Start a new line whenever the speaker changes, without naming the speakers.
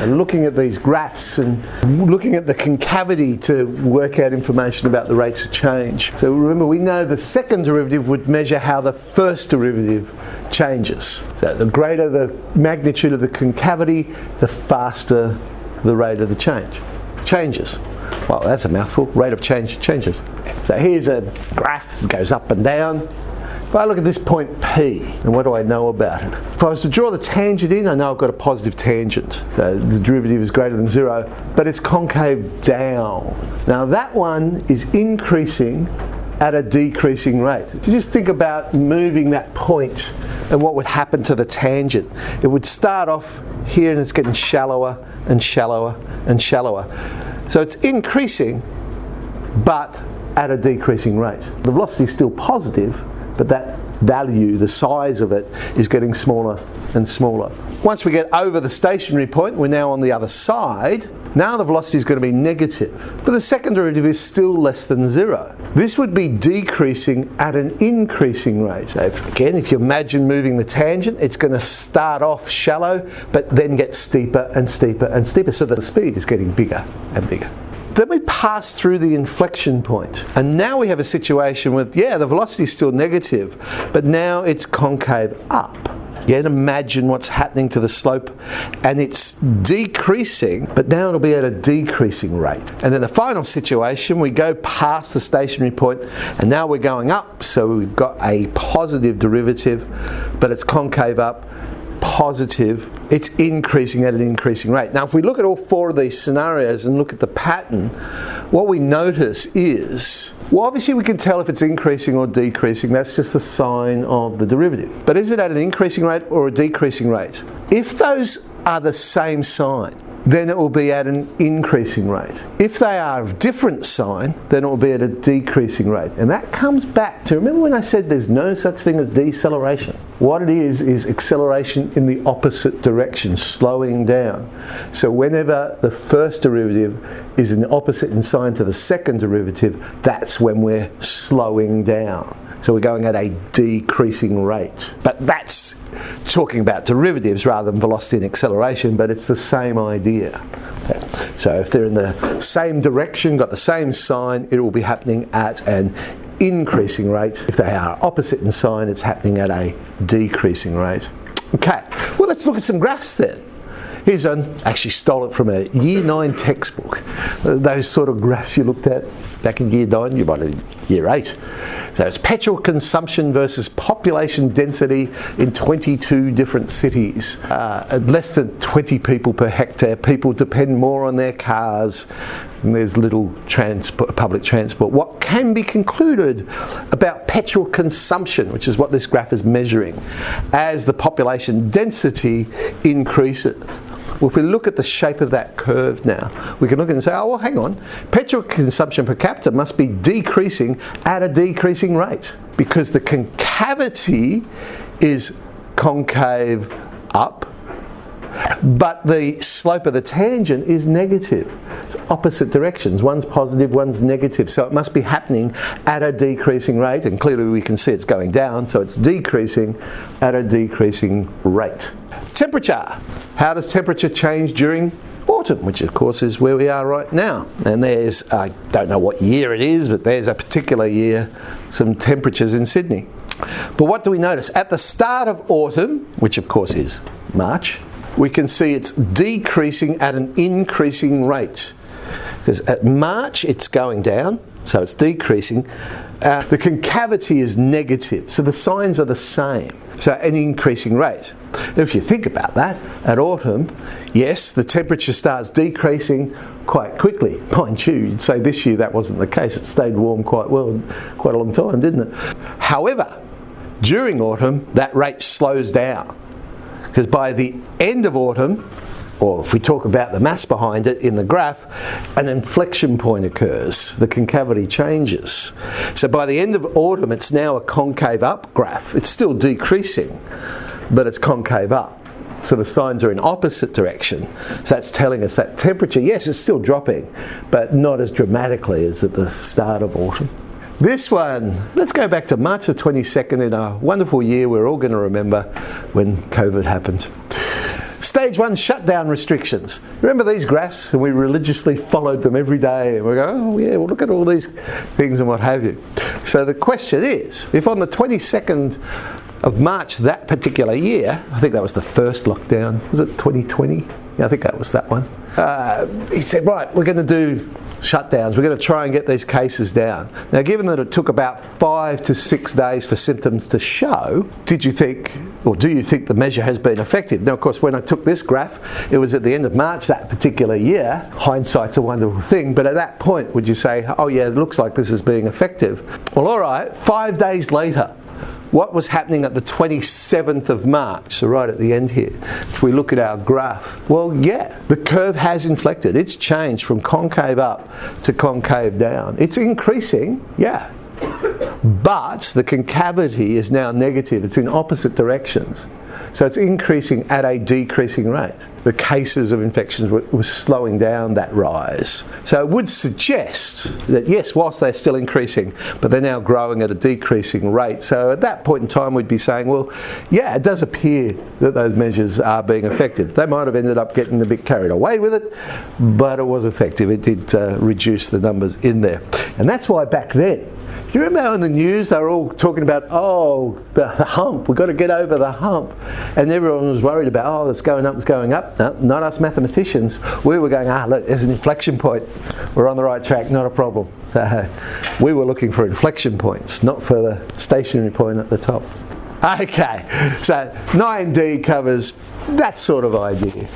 looking at these graphs and looking at the concavity to work out information about the rates of change. So remember, we know the second derivative would measure how the first derivative changes. So the greater the magnitude of the concavity, the faster the rate of the changes. Well, that's a mouthful. Rate of change changes. So here's a graph that goes up and down. If I look at this point P, and what do I know about it? If I was to draw the tangent in, I know I've got a positive tangent. So the derivative is greater than 0, but it's concave down. Now that one is increasing at a decreasing rate. If you just think about moving that point and what would happen to the tangent, it would start off here and it's getting shallower and shallower and shallower. So it's increasing, but at a decreasing rate. The velocity is still positive, but that value, the size of it, is getting smaller and smaller. Once we get over the stationary point, we're now on the other side. Now the velocity is going to be negative, but the second derivative is still less than 0. This would be decreasing at an increasing rate. So if you imagine moving the tangent, it's going to start off shallow, but then get steeper and steeper and steeper, so that the speed is getting bigger and bigger. Then we pass through the inflection point, and now we have a situation with, the velocity is still negative, but now it's concave up. You can imagine what's happening to the slope, and it's decreasing, but now it'll be at a decreasing rate. And then the final situation, we go past the stationary point, and now we're going up, so we've got a positive derivative, but it's concave up, positive, it's increasing at an increasing rate. Now if we look at all four of these scenarios and look at the pattern, what we notice is, well, obviously we can tell if it's increasing or decreasing. That's just a sign of the derivative. But is it at an increasing rate or a decreasing rate? If those are the same sign, then it will be at an increasing rate. If they are of different sign, then it will be at a decreasing rate. And that comes back to, remember when I said there's no such thing as deceleration? What it is acceleration in the opposite direction, slowing down. So whenever the first derivative is in the opposite in sign to the second derivative, that's when we're slowing down. So we're going at a decreasing rate. But that's talking about derivatives rather than velocity and acceleration, but it's the same idea. Okay. So if they're in the same direction, got the same sign, it will be happening at an increasing rate. If they are opposite in sign, it's happening at a decreasing rate. Okay, well, let's look at some graphs then. Here's one, actually stole it from a Year 9 textbook. Those sort of graphs you looked at back in Year 9, you might have Year 8. So it's petrol consumption versus population density in 22 different cities. Less than 20 people per hectare. People depend more on their cars, and there's little public transport. What can be concluded about petrol consumption, which is what this graph is measuring, as the population density increases? Well, if we look at the shape of that curve now, we can look and say, oh, well, hang on. Petrol consumption per capita must be decreasing at a decreasing rate because the concavity is concave up, but the slope of the tangent is negative. It's opposite directions. One's positive, one's negative. So it must be happening at a decreasing rate, and clearly we can see it's going down, so it's decreasing at a decreasing rate. Temperature. How does temperature change during autumn, which of course is where we are right now? And there's, I don't know what year it is, but there's a particular year, some temperatures in Sydney. But what do we notice? At the start of autumn, which of course is March, we can see it's decreasing at an increasing rate. Because at March it's going down, so it's decreasing. The concavity is negative, so the signs are the same. So an increasing rate. If you think about that, at autumn, yes, the temperature starts decreasing quite quickly. Mind you, you'd say this year that wasn't the case. It stayed warm quite well, quite a long time, didn't it? However, during autumn, that rate slows down. Because by the end of autumn, or if we talk about the mass behind it in the graph, an inflection point occurs. The concavity changes. So by the end of autumn, it's now a concave up graph. It's still decreasing, but it's concave up. So the signs are in opposite direction. So that's telling us that temperature, yes, it's still dropping, but not as dramatically as at the start of autumn. This one, let's go back to March the 22nd in a wonderful year we're all going to remember when COVID happened. Stage 1 shutdown restrictions. Remember these graphs? And we religiously followed them every day. And we go, oh yeah, well look at all these things and what have you. So the question is, if on the 22nd of March that particular year, I think that was the first lockdown, was it 2020? Yeah, I think that was that one. He said, right, we're going to do shutdowns. We're going to try and get these cases down. Now, given that it took about 5 to 6 days for symptoms to show, did you think, or do you think the measure has been effective? Now, of course, when I took this graph, it was at the end of March that particular year. Hindsight's a wonderful thing, but at that point, would you say, oh yeah, it looks like this is being effective? Well, all right, 5 days later, what was happening at the 27th of March, so right at the end here, if we look at our graph, well yeah, the curve has inflected. It's changed from concave up to concave down. It's increasing, yeah, but the concavity is now negative. It's in opposite directions. So it's increasing at a decreasing rate. The cases of infections were slowing down that rise. So it would suggest that yes, whilst they're still increasing, but they're now growing at a decreasing rate. So at that point in time, we'd be saying, well, yeah, it does appear that those measures are being effective. They might have ended up getting a bit carried away with it, but it was effective. It did reduce the numbers in there. And that's why back then, do you remember how in the news they were all talking about, oh, the hump, we've got to get over the hump. And everyone was worried about, oh, it's going up, it's going up. No, not us mathematicians. We were going, look, there's an inflection point. We're on the right track, not a problem. So we were looking for inflection points, not for the stationary point at the top. Okay, so 9D covers that sort of idea.